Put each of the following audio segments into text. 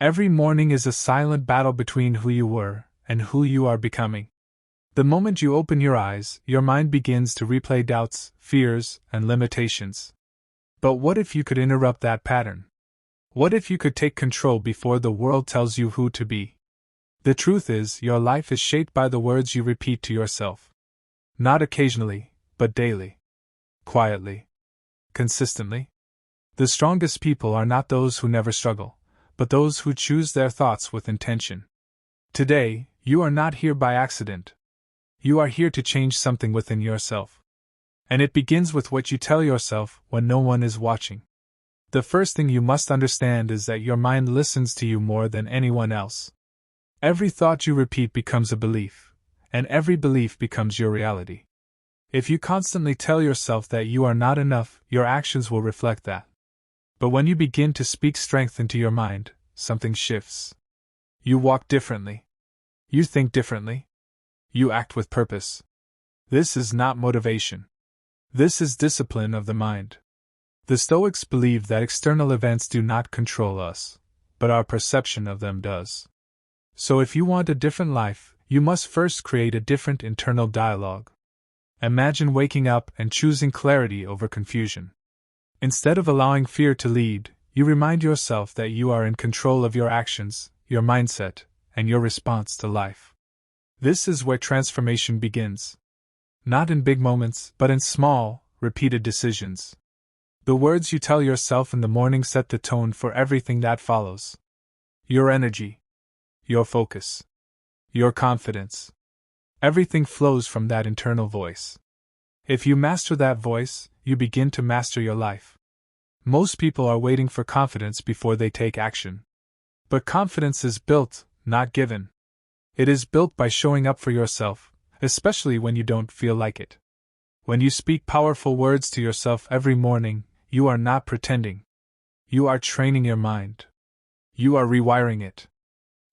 Every morning is a silent battle between who you were and who you are becoming. The moment you open your eyes, your mind begins to replay doubts, fears, and limitations. But what if you could interrupt that pattern? What if you could take control before the world tells you who to be? The truth is, your life is shaped by the words you repeat to yourself. Not occasionally, but daily. Quietly. Consistently. The strongest people are not those who never struggle, but those who choose their thoughts with intention. Today, you are not here by accident. You are here to change something within yourself. And it begins with what you tell yourself when no one is watching. The first thing you must understand is that your mind listens to you more than anyone else. Every thought you repeat becomes a belief, and every belief becomes your reality. If you constantly tell yourself that you are not enough, your actions will reflect that. But when you begin to speak strength into your mind, something shifts. You walk differently. You think differently. You act with purpose. This is not motivation. This is discipline of the mind. The Stoics believe that external events do not control us, but our perception of them does. So if you want a different life, you must first create a different internal dialogue. Imagine waking up and choosing clarity over confusion. Instead of allowing fear to lead, you remind yourself that you are in control of your actions, your mindset, and your response to life. This is where transformation begins. Not in big moments, but in small, repeated decisions. The words you tell yourself in the morning set the tone for everything that follows. Your energy. Your focus. Your confidence. Everything flows from that internal voice. If you master that voice, you begin to master your life. Most people are waiting for confidence before they take action. But confidence is built, not given. It is built by showing up for yourself, especially when you don't feel like it. When you speak powerful words to yourself every morning, you are not pretending. You are training your mind. You are rewiring it.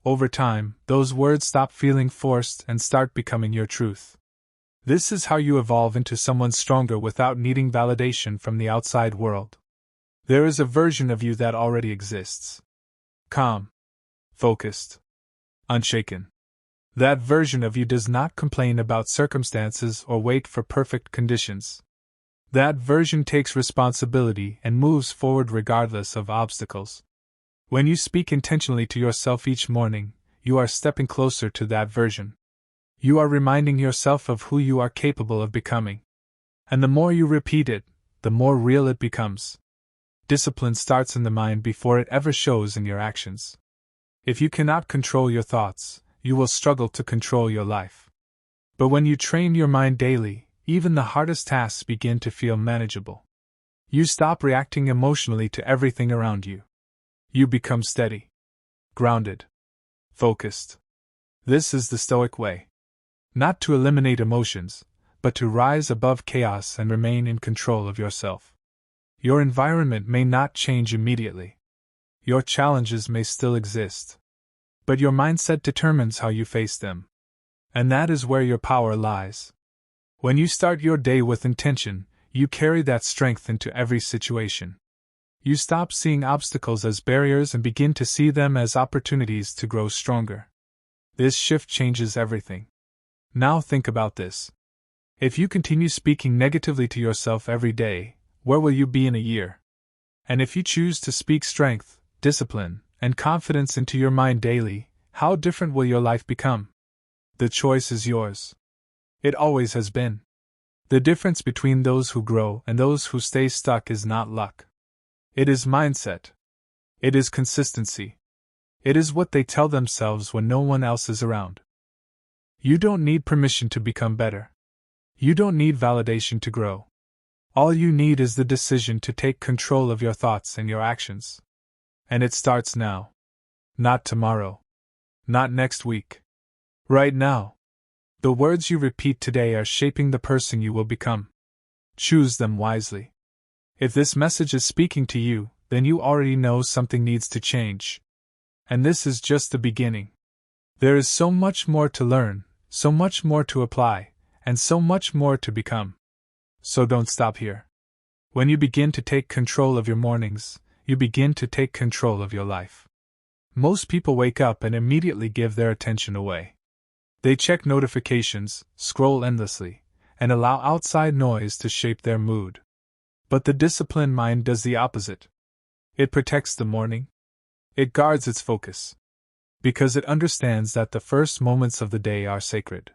Over time, those words stop feeling forced and start becoming your truth. This is how you evolve into someone stronger without needing validation from the outside world. There is a version of you that already exists. Calm. Focused. Unshaken. That version of you does not complain about circumstances or wait for perfect conditions. That version takes responsibility and moves forward regardless of obstacles. When you speak intentionally to yourself each morning, you are stepping closer to that version. You are reminding yourself of who you are capable of becoming. And the more you repeat it, the more real it becomes. Discipline starts in the mind before it ever shows in your actions. If you cannot control your thoughts, you will struggle to control your life. But when you train your mind daily, even the hardest tasks begin to feel manageable. You stop reacting emotionally to everything around you. You become steady, grounded, focused. This is the Stoic way. Not to eliminate emotions, but to rise above chaos and remain in control of yourself. Your environment may not change immediately. Your challenges may still exist. But your mindset determines how you face them. And that is where your power lies. When you start your day with intention, you carry that strength into every situation. You stop seeing obstacles as barriers and begin to see them as opportunities to grow stronger. This shift changes everything. Now think about this. If you continue speaking negatively to yourself every day, where will you be in a year? And if you choose to speak strength, discipline, and confidence into your mind daily, how different will your life become? The choice is yours. It always has been. The difference between those who grow and those who stay stuck is not luck. It is mindset. It is consistency. It is what they tell themselves when no one else is around. You don't need permission to become better. You don't need validation to grow. All you need is the decision to take control of your thoughts and your actions. And it starts now. Not tomorrow. Not next week. Right now. The words you repeat today are shaping the person you will become. Choose them wisely. If this message is speaking to you, then you already know something needs to change. And this is just the beginning. There is so much more to learn, so much more to apply, and so much more to become. So don't stop here. When you begin to take control of your mornings, you begin to take control of your life. Most people wake up and immediately give their attention away. They check notifications, scroll endlessly, and allow outside noise to shape their mood. But the disciplined mind does the opposite. It protects the morning. It guards its focus. Because it understands that the first moments of the day are sacred.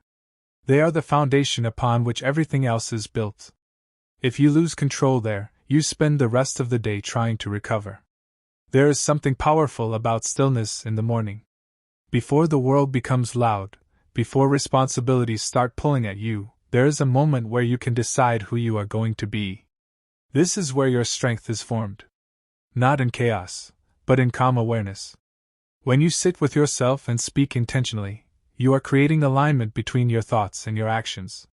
They are the foundation upon which everything else is built. If you lose control there, you spend the rest of the day trying to recover. There is something powerful about stillness in the morning. Before the world becomes loud, before responsibilities start pulling at you, there is a moment where you can decide who you are going to be. This is where your strength is formed. Not in chaos, but in calm awareness. When you sit with yourself and speak intentionally, you are creating alignment between your thoughts and your actions.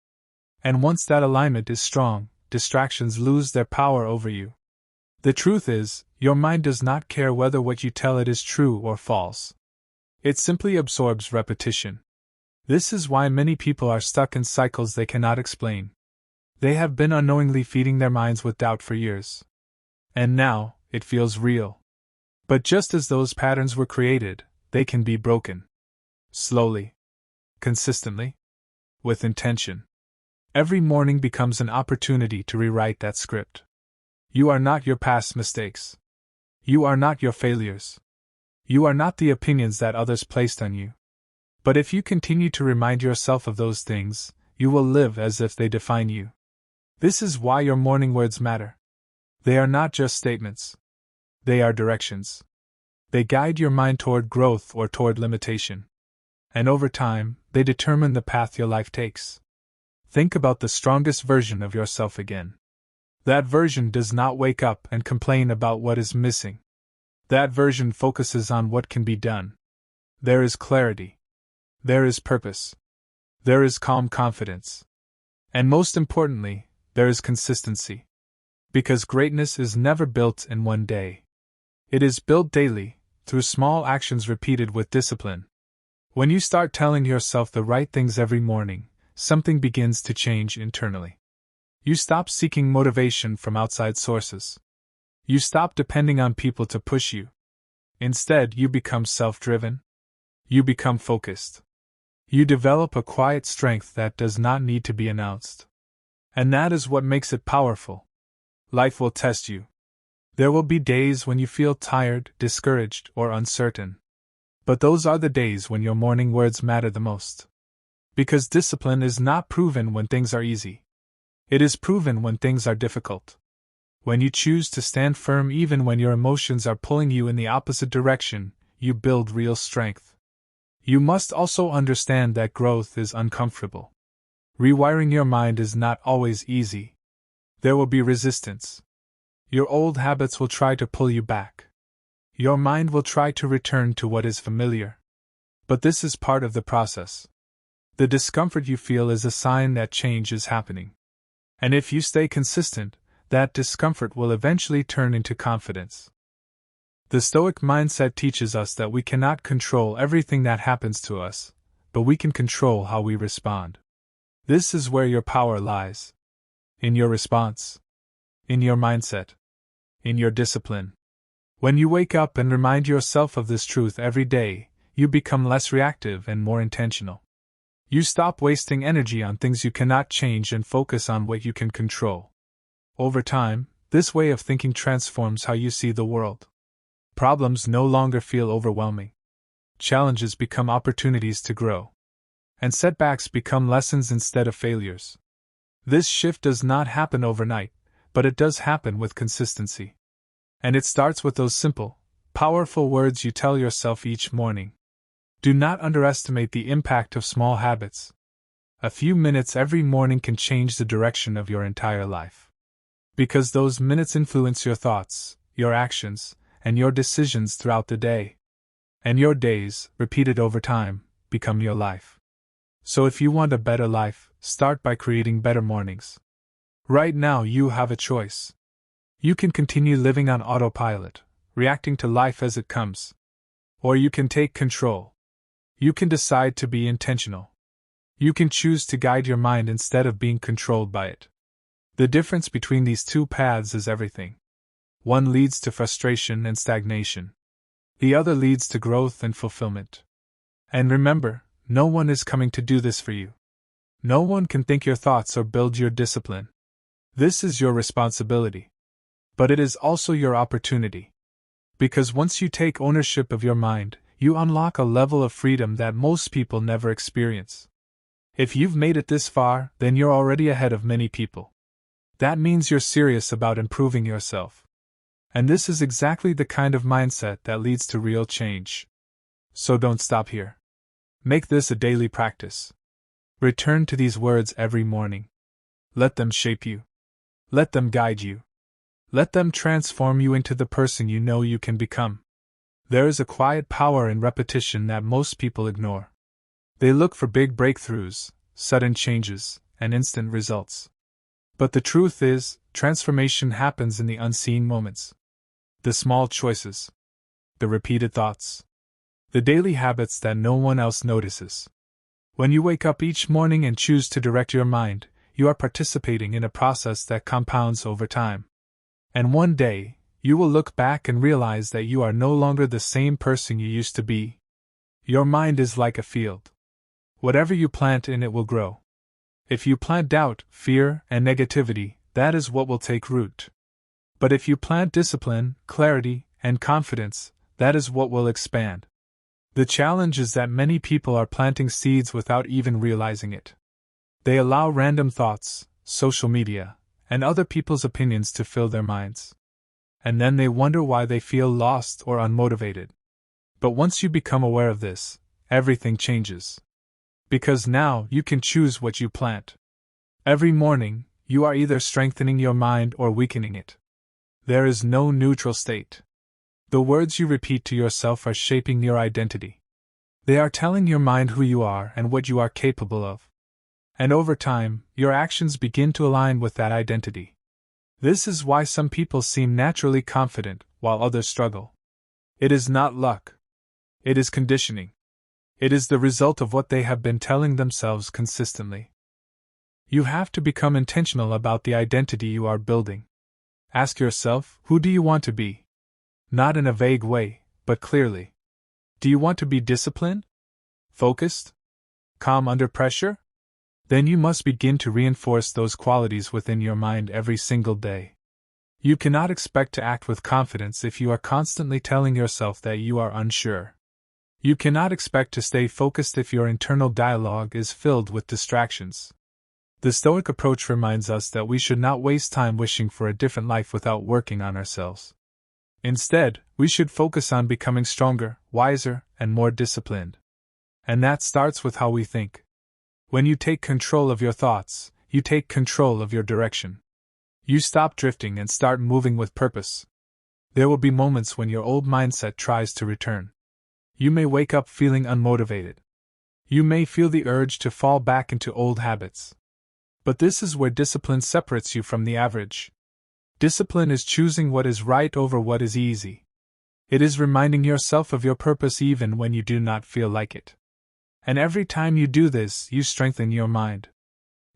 And once that alignment is strong, distractions lose their power over you. The truth is, your mind does not care whether what you tell it is true or false. It simply absorbs repetition. This is why many people are stuck in cycles they cannot explain. They have been unknowingly feeding their minds with doubt for years. And now, it feels real. But just as those patterns were created, they can be broken. Slowly. Consistently. With intention. Every morning becomes an opportunity to rewrite that script. You are not your past mistakes. You are not your failures. You are not the opinions that others placed on you. But if you continue to remind yourself of those things, you will live as if they define you. This is why your morning words matter. They are not just statements. They are directions. They guide your mind toward growth or toward limitation. And over time, they determine the path your life takes. Think about the strongest version of yourself again. That version does not wake up and complain about what is missing. That version focuses on what can be done. There is clarity. There is purpose. There is calm confidence. And most importantly, there is consistency. Because greatness is never built in one day. It is built daily, through small actions repeated with discipline. When you start telling yourself the right things every morning, something begins to change internally. You stop seeking motivation from outside sources. You stop depending on people to push you. Instead, you become self-driven. You become focused. You develop a quiet strength that does not need to be announced. And that is what makes it powerful. Life will test you. There will be days when you feel tired, discouraged, or uncertain. But those are the days when your morning words matter the most. Because discipline is not proven when things are easy. It is proven when things are difficult. When you choose to stand firm even when your emotions are pulling you in the opposite direction, you build real strength. You must also understand that growth is uncomfortable. Rewiring your mind is not always easy. There will be resistance. Your old habits will try to pull you back. Your mind will try to return to what is familiar. But this is part of the process. The discomfort you feel is a sign that change is happening. And if you stay consistent, that discomfort will eventually turn into confidence. The Stoic mindset teaches us that we cannot control everything that happens to us, but we can control how we respond. This is where your power lies. In your response. In your mindset. In your discipline. When you wake up and remind yourself of this truth every day, you become less reactive and more intentional. You stop wasting energy on things you cannot change and focus on what you can control. Over time, this way of thinking transforms how you see the world. Problems no longer feel overwhelming. Challenges become opportunities to grow. And setbacks become lessons instead of failures. This shift does not happen overnight, but it does happen with consistency. And it starts with those simple, powerful words you tell yourself each morning. Do not underestimate the impact of small habits. A few minutes every morning can change the direction of your entire life. Because those minutes influence your thoughts, your actions, and your decisions throughout the day. And your days, repeated over time, become your life. So if you want a better life, start by creating better mornings. Right now you have a choice. You can continue living on autopilot, reacting to life as it comes. Or you can take control. You can decide to be intentional. You can choose to guide your mind instead of being controlled by it. The difference between these two paths is everything. One leads to frustration and stagnation. The other leads to growth and fulfillment. And remember, no one is coming to do this for you. No one can think your thoughts or build your discipline. This is your responsibility. But it is also your opportunity. Because once you take ownership of your mind, you unlock a level of freedom that most people never experience. If you've made it this far, then you're already ahead of many people. That means you're serious about improving yourself. And this is exactly the kind of mindset that leads to real change. So don't stop here. Make this a daily practice. Return to these words every morning. Let them shape you. Let them guide you. Let them transform you into the person you know you can become. There is a quiet power in repetition that most people ignore. They look for big breakthroughs, sudden changes, and instant results. But the truth is, transformation happens in the unseen moments. The small choices. The repeated thoughts. The daily habits that no one else notices. When you wake up each morning and choose to direct your mind, you are participating in a process that compounds over time. And one day, you will look back and realize that you are no longer the same person you used to be. Your mind is like a field. Whatever you plant in it will grow. If you plant doubt, fear, and negativity, that is what will take root. But if you plant discipline, clarity, and confidence, that is what will expand. The challenge is that many people are planting seeds without even realizing it. They allow random thoughts, social media, and other people's opinions to fill their minds. And then they wonder why they feel lost or unmotivated. But once you become aware of this, everything changes. Because now you can choose what you plant. Every morning, you are either strengthening your mind or weakening it. There is no neutral state. The words you repeat to yourself are shaping your identity. They are telling your mind who you are and what you are capable of. And over time, your actions begin to align with that identity. This is why some people seem naturally confident, while others struggle. It is not luck. It is conditioning. It is the result of what they have been telling themselves consistently. You have to become intentional about the identity you are building. Ask yourself, who do you want to be? Not in a vague way, but clearly. Do you want to be disciplined? Focused? Calm under pressure? Then you must begin to reinforce those qualities within your mind every single day. You cannot expect to act with confidence if you are constantly telling yourself that you are unsure. You cannot expect to stay focused if your internal dialogue is filled with distractions. The Stoic approach reminds us that we should not waste time wishing for a different life without working on ourselves. Instead, we should focus on becoming stronger, wiser, and more disciplined. And that starts with how we think. When you take control of your thoughts, you take control of your direction. You stop drifting and start moving with purpose. There will be moments when your old mindset tries to return. You may wake up feeling unmotivated. You may feel the urge to fall back into old habits. But this is where discipline separates you from the average. Discipline is choosing what is right over what is easy. It is reminding yourself of your purpose even when you do not feel like it. And every time you do this, you strengthen your mind.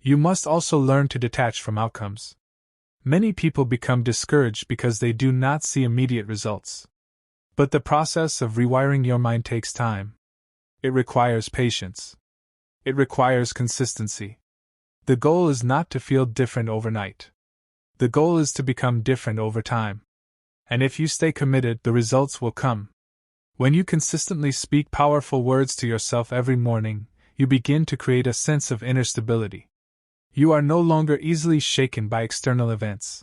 You must also learn to detach from outcomes. Many people become discouraged because they do not see immediate results. But the process of rewiring your mind takes time. It requires patience. It requires consistency. The goal is not to feel different overnight. The goal is to become different over time. And if you stay committed, the results will come. When you consistently speak powerful words to yourself every morning, you begin to create a sense of inner stability. You are no longer easily shaken by external events.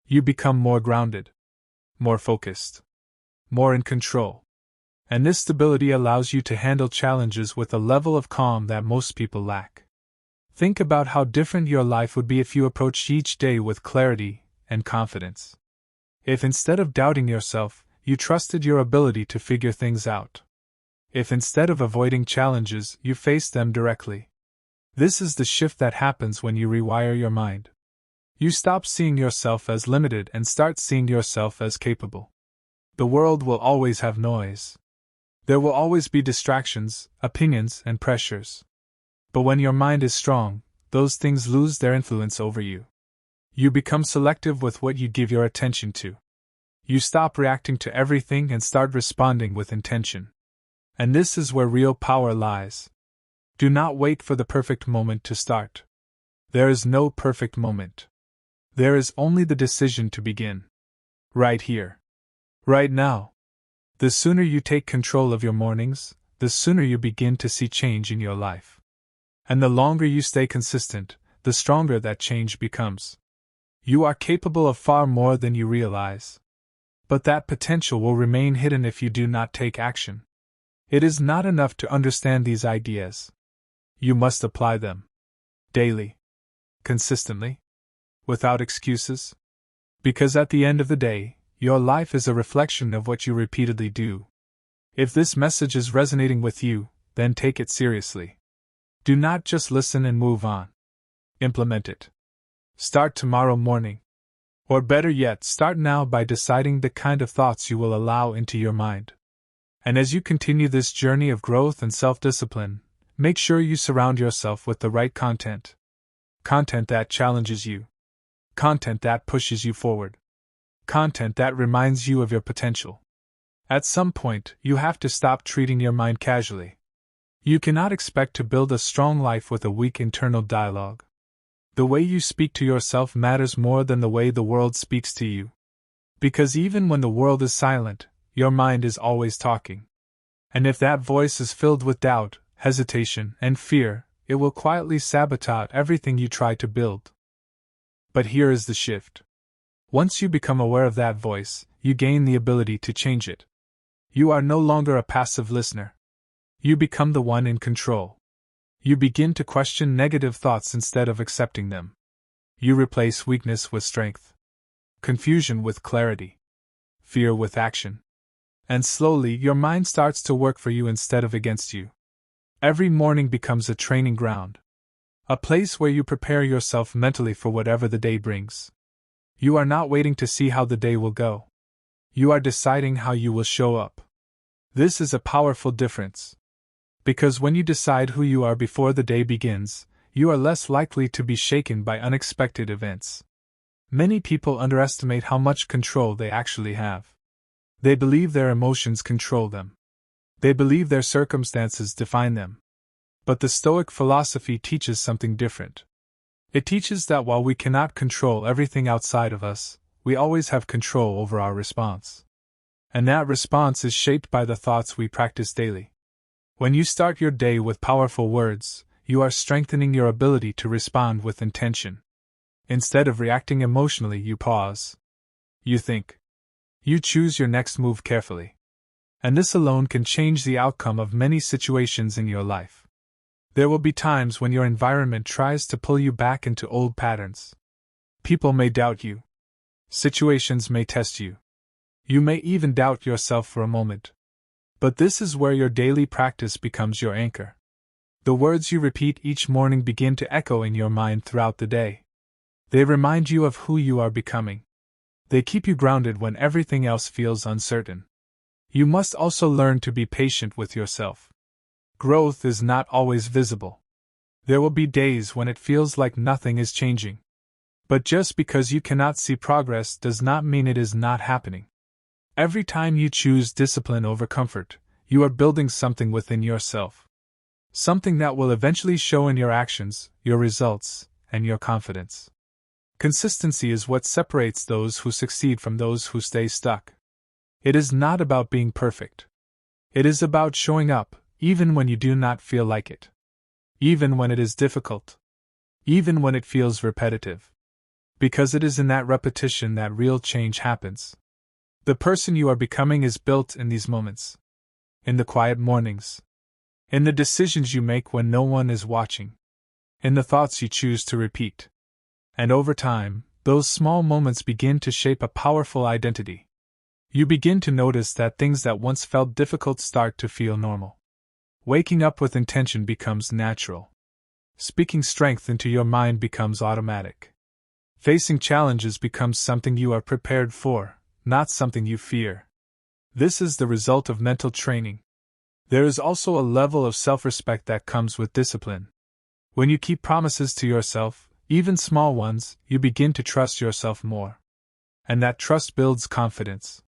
You become more grounded, more focused, more in control. And this stability allows you to handle challenges with a level of calm that most people lack. Think about how different your life would be if you approached each day with clarity and confidence. If instead of doubting yourself, you trusted your ability to figure things out. If instead of avoiding challenges, you faced them directly. This is the shift that happens when you rewire your mind. You stop seeing yourself as limited and start seeing yourself as capable. The world will always have noise. There will always be distractions, opinions, and pressures. But when your mind is strong, those things lose their influence over you. You become selective with what you give your attention to. You stop reacting to everything and start responding with intention. And this is where real power lies. Do not wait for the perfect moment to start. There is no perfect moment. There is only the decision to begin. Right here. Right now. The sooner you take control of your mornings, the sooner you begin to see change in your life. And the longer you stay consistent, the stronger that change becomes. You are capable of far more than you realize. But that potential will remain hidden if you do not take action. It is not enough to understand these ideas. You must apply them. Daily. Consistently. Without excuses. Because at the end of the day, your life is a reflection of what you repeatedly do. If this message is resonating with you, then take it seriously. Do not just listen and move on. Implement it. Start tomorrow morning. Or better yet, start now by deciding the kind of thoughts you will allow into your mind. And as you continue this journey of growth and self-discipline, make sure you surround yourself with the right content. Content that challenges you. Content that pushes you forward. Content that reminds you of your potential. At some point, you have to stop treating your mind casually. You cannot expect to build a strong life with a weak internal dialogue. The way you speak to yourself matters more than the way the world speaks to you. Because even when the world is silent, your mind is always talking. And if that voice is filled with doubt, hesitation, and fear, it will quietly sabotage everything you try to build. But here is the shift. Once you become aware of that voice, you gain the ability to change it. You are no longer a passive listener. You become the one in control. You begin to question negative thoughts instead of accepting them. You replace weakness with strength, confusion with clarity, fear with action. And slowly your mind starts to work for you instead of against you. Every morning becomes a training ground. A place where you prepare yourself mentally for whatever the day brings. You are not waiting to see how the day will go. You are deciding how you will show up. This is a powerful difference. Because when you decide who you are before the day begins, you are less likely to be shaken by unexpected events. Many people underestimate how much control they actually have. They believe their emotions control them. They believe their circumstances define them. But the Stoic philosophy teaches something different. It teaches that while we cannot control everything outside of us, we always have control over our response. And that response is shaped by the thoughts we practice daily. When you start your day with powerful words, you are strengthening your ability to respond with intention. Instead of reacting emotionally, you pause. You think. You choose your next move carefully. And this alone can change the outcome of many situations in your life. There will be times when your environment tries to pull you back into old patterns. People may doubt you. Situations may test you. You may even doubt yourself for a moment. But this is where your daily practice becomes your anchor. The words you repeat each morning begin to echo in your mind throughout the day. They remind you of who you are becoming. They keep you grounded when everything else feels uncertain. You must also learn to be patient with yourself. Growth is not always visible. There will be days when it feels like nothing is changing. But just because you cannot see progress does not mean it is not happening. Every time you choose discipline over comfort, you are building something within yourself. Something that will eventually show in your actions, your results, and your confidence. Consistency is what separates those who succeed from those who stay stuck. It is not about being perfect. It is about showing up, even when you do not feel like it. Even when it is difficult. Even when it feels repetitive. Because it is in that repetition that real change happens. The person you are becoming is built in these moments. In the quiet mornings. In the decisions you make when no one is watching. In the thoughts you choose to repeat. And over time, those small moments begin to shape a powerful identity. You begin to notice that things that once felt difficult start to feel normal. Waking up with intention becomes natural. Speaking strength into your mind becomes automatic. Facing challenges becomes something you are prepared for, not something you fear. This is the result of mental training. There is also a level of self-respect that comes with discipline. When you keep promises to yourself, even small ones, you begin to trust yourself more. And that trust builds confidence.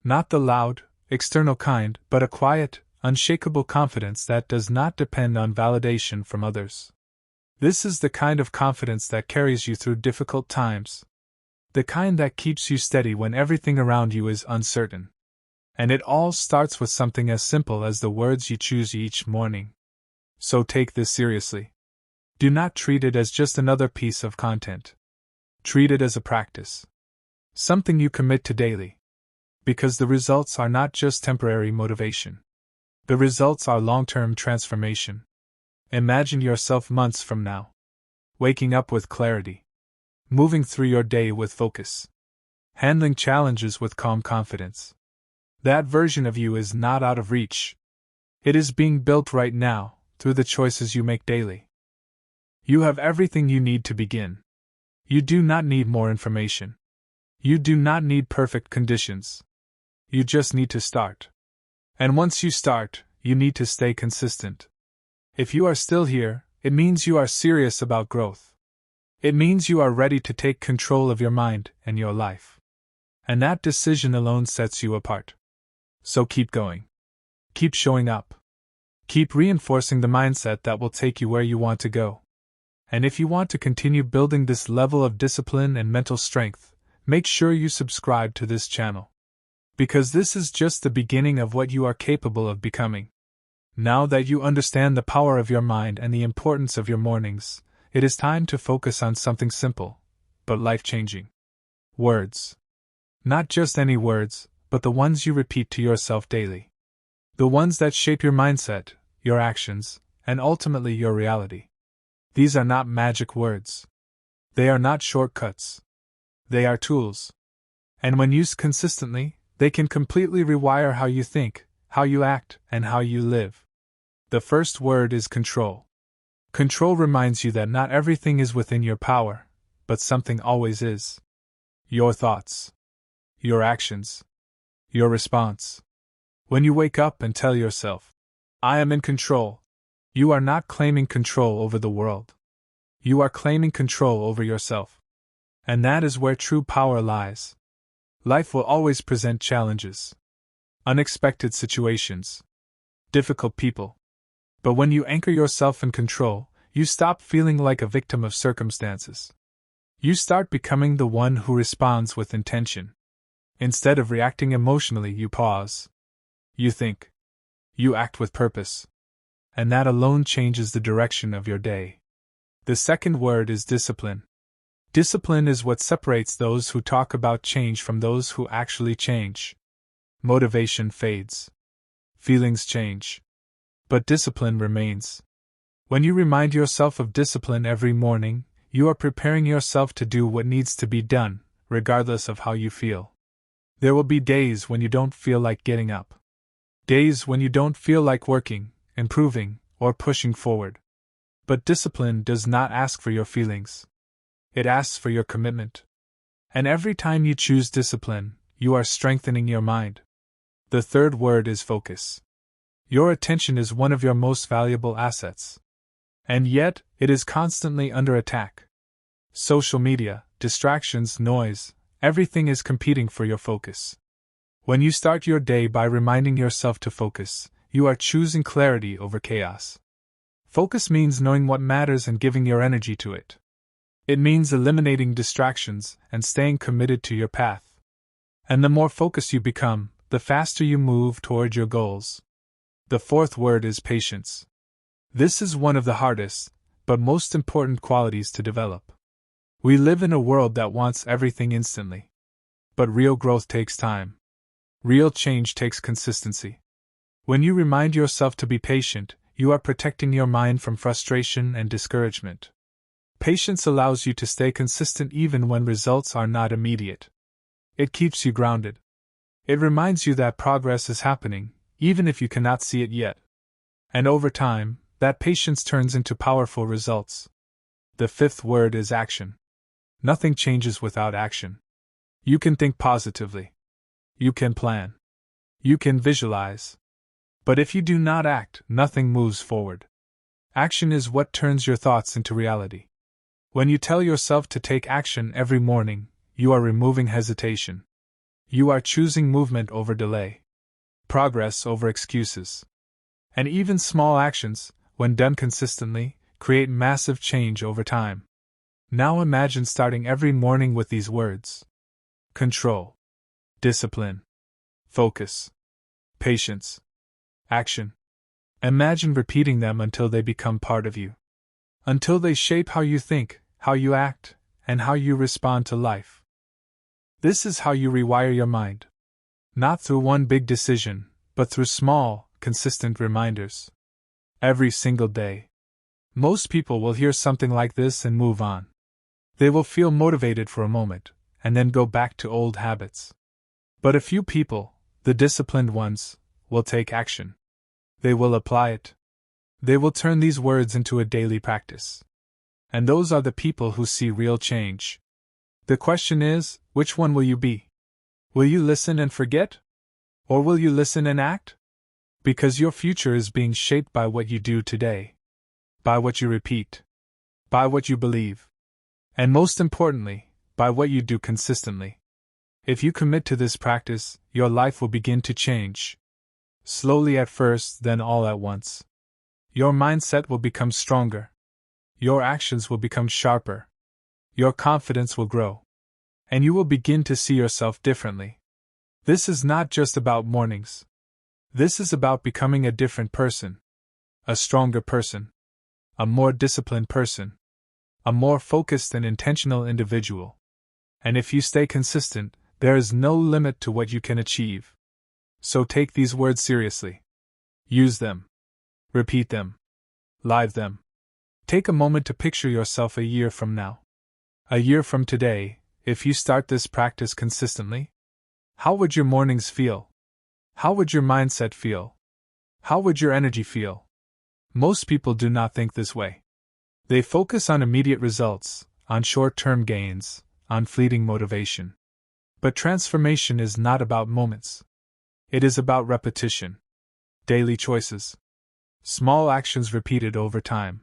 Not the loud, external kind, but a quiet, unshakable confidence that does not depend on validation from others. This is the kind of confidence that carries you through difficult times. The kind that keeps you steady when everything around you is uncertain. And it all starts with something as simple as the words you choose each morning. So take this seriously. Do not treat it as just another piece of content. Treat it as a practice. Something you commit to daily. Because the results are not just temporary motivation. The results are long-term transformation. Imagine yourself months from now. Waking up with clarity. Moving through your day with focus. Handling challenges with calm confidence. That version of you is not out of reach. It is being built right now, through the choices you make daily. You have everything you need to begin. You do not need more information. You do not need perfect conditions. You just need to start. And once you start, you need to stay consistent. If you are still here, it means you are serious about growth. It means you are ready to take control of your mind and your life. And that decision alone sets you apart. So keep going. Keep showing up. Keep reinforcing the mindset that will take you where you want to go. And if you want to continue building this level of discipline and mental strength, make sure you subscribe to this channel. Because this is just the beginning of what you are capable of becoming. Now that you understand the power of your mind and the importance of your mornings, it is time to focus on something simple, but life-changing. Words. Not just any words, but the ones you repeat to yourself daily. The ones that shape your mindset, your actions, and ultimately your reality. These are not magic words. They are not shortcuts. They are tools. And when used consistently, they can completely rewire how you think, how you act, and how you live. The first word is control. Control reminds you that not everything is within your power, but something always is. Your thoughts. Your actions. Your response. When you wake up and tell yourself, "I am in control," you are not claiming control over the world. You are claiming control over yourself. And that is where true power lies. Life will always present challenges. Unexpected situations. Difficult people. But when you anchor yourself in control, you stop feeling like a victim of circumstances. You start becoming the one who responds with intention. Instead of reacting emotionally, you pause. You think. You act with purpose. And that alone changes the direction of your day. The second word is discipline. Discipline is what separates those who talk about change from those who actually change. Motivation fades. Feelings change. But discipline remains. When you remind yourself of discipline every morning, you are preparing yourself to do what needs to be done, regardless of how you feel. There will be days when you don't feel like getting up. Days when you don't feel like working, improving, or pushing forward. But discipline does not ask for your feelings. It asks for your commitment. And every time you choose discipline, you are strengthening your mind. The third word is focus. Your attention is one of your most valuable assets. And yet, it is constantly under attack. Social media, distractions, noise, everything is competing for your focus. When you start your day by reminding yourself to focus, you are choosing clarity over chaos. Focus means knowing what matters and giving your energy to it. It means eliminating distractions and staying committed to your path. And the more focused you become, the faster you move toward your goals. The fourth word is patience. This is one of the hardest, but most important qualities to develop. We live in a world that wants everything instantly. But real growth takes time. Real change takes consistency. When you remind yourself to be patient, you are protecting your mind from frustration and discouragement. Patience allows you to stay consistent even when results are not immediate. It keeps you grounded. It reminds you that progress is happening, even if you cannot see it yet. And over time, that patience turns into powerful results. The fifth word is action. Nothing changes without action. You can think positively. You can plan. You can visualize. But if you do not act, nothing moves forward. Action is what turns your thoughts into reality. When you tell yourself to take action every morning, you are removing hesitation. You are choosing movement over delay, progress over excuses. And even small actions, when done consistently, create massive change over time. Now imagine starting every morning with these words: control, discipline, focus, patience, action. Imagine repeating them until they become part of you. Until they shape how you think, how you act, and how you respond to life. This is how you rewire your mind. Not through one big decision, but through small, consistent reminders. Every single day. Most people will hear something like this and move on. They will feel motivated for a moment, and then go back to old habits. But a few people, the disciplined ones, will take action. They will apply it. They will turn these words into a daily practice. And those are the people who see real change. The question is, which one will you be? Will you listen and forget? Or will you listen and act? Because your future is being shaped by what you do today. By what you repeat. By what you believe. And most importantly, by what you do consistently. If you commit to this practice, your life will begin to change. Slowly at first, then all at once. Your mindset will become stronger. Your actions will become sharper. Your confidence will grow. And you will begin to see yourself differently. This is not just about mornings. This is about becoming a different person. A stronger person. A more disciplined person. A more focused and intentional individual. And if you stay consistent, there is no limit to what you can achieve. So take these words seriously. Use them. Repeat them. Live them. Take a moment to picture yourself a year from now. A year from today, if you start this practice consistently. How would your mornings feel? How would your mindset feel? How would your energy feel? Most people do not think this way. They focus on immediate results, on short-term gains, on fleeting motivation. But transformation is not about moments. It is about repetition. Daily choices. Small actions repeated over time.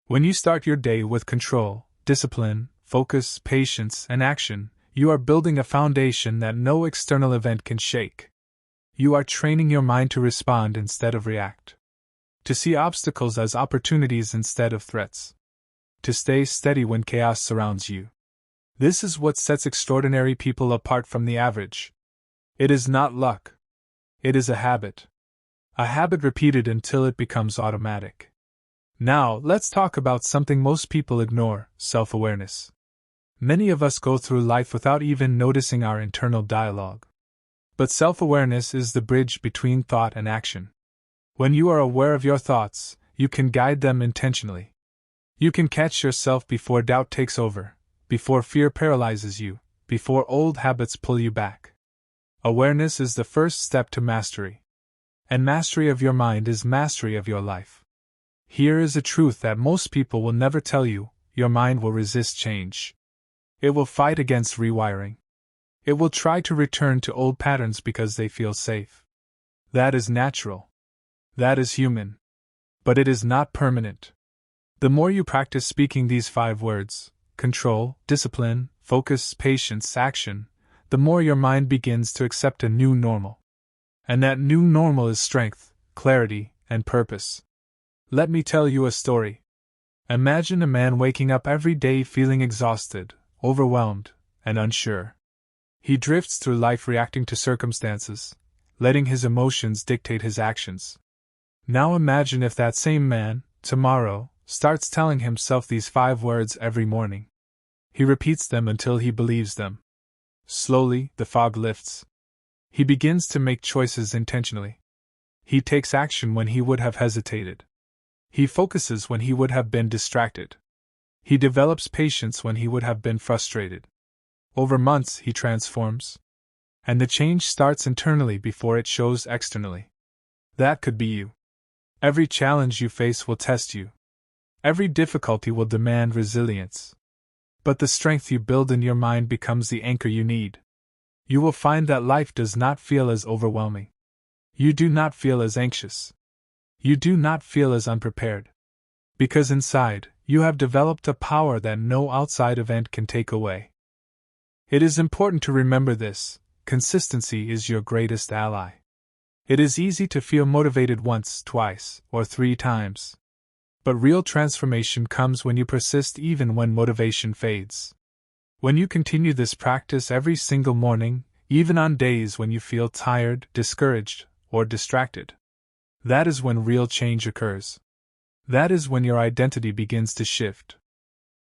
When you start your day with control, discipline, focus, patience, and action, you are building a foundation that no external event can shake. You are training your mind to respond instead of react. To see obstacles as opportunities instead of threats. To stay steady when chaos surrounds you. This is what sets extraordinary people apart from the average. It is not luck. It is a habit. A habit repeated until it becomes automatic. Now, let's talk about something most people ignore: self-awareness. Many of us go through life without even noticing our internal dialogue. But self-awareness is the bridge between thought and action. When you are aware of your thoughts, you can guide them intentionally. You can catch yourself before doubt takes over, before fear paralyzes you, before old habits pull you back. Awareness is the first step to mastery. And mastery of your mind is mastery of your life. Here is a truth that most people will never tell you: your mind will resist change. It will fight against rewiring. It will try to return to old patterns because they feel safe. That is natural. That is human. But it is not permanent. The more you practice speaking these 5 words: control, discipline, focus, patience, action, the more your mind begins to accept a new normal. And that new normal is strength, clarity, and purpose. Let me tell you a story. Imagine a man waking up every day feeling exhausted, overwhelmed, and unsure. He drifts through life reacting to circumstances, letting his emotions dictate his actions. Now imagine if that same man, tomorrow, starts telling himself these 5 words every morning. He repeats them until he believes them. Slowly, the fog lifts. He begins to make choices intentionally. He takes action when he would have hesitated. He focuses when he would have been distracted. He develops patience when he would have been frustrated. Over months, he transforms. And the change starts internally before it shows externally. That could be you. Every challenge you face will test you. Every difficulty will demand resilience. But the strength you build in your mind becomes the anchor you need. You will find that life does not feel as overwhelming. You do not feel as anxious. You do not feel as unprepared. Because inside, you have developed a power that no outside event can take away. It is important to remember this: consistency is your greatest ally. It is easy to feel motivated once, twice, or 3 times. But real transformation comes when you persist even when motivation fades. When you continue this practice every single morning, even on days when you feel tired, discouraged, or distracted. That is when real change occurs. That is when your identity begins to shift.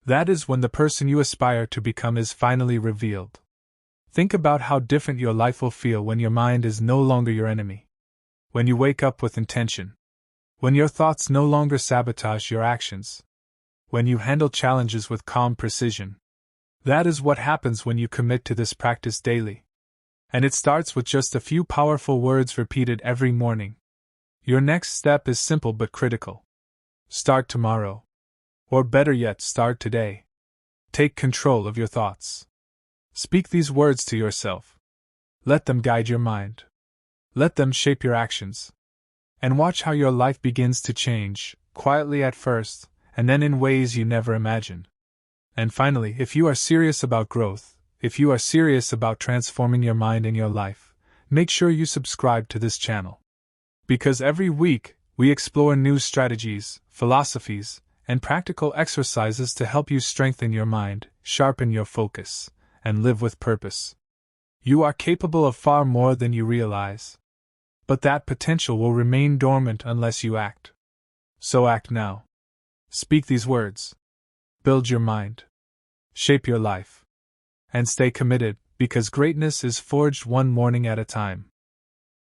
That is when the person you aspire to become is finally revealed. Think about how different your life will feel when your mind is no longer your enemy. When you wake up with intention. When your thoughts no longer sabotage your actions. When you handle challenges with calm precision. That is what happens when you commit to this practice daily. And it starts with just a few powerful words repeated every morning. Your next step is simple but critical. Start tomorrow. Or better yet, start today. Take control of your thoughts. Speak these words to yourself. Let them guide your mind. Let them shape your actions. And watch how your life begins to change, quietly at first, and then in ways you never imagined. And finally, if you are serious about growth, if you are serious about transforming your mind and your life, make sure you subscribe to this channel. Because every week, we explore new strategies, philosophies, and practical exercises to help you strengthen your mind, sharpen your focus, and live with purpose. You are capable of far more than you realize. But that potential will remain dormant unless you act. So act now. Speak these words. Build your mind. Shape your life. And stay committed, because greatness is forged one morning at a time.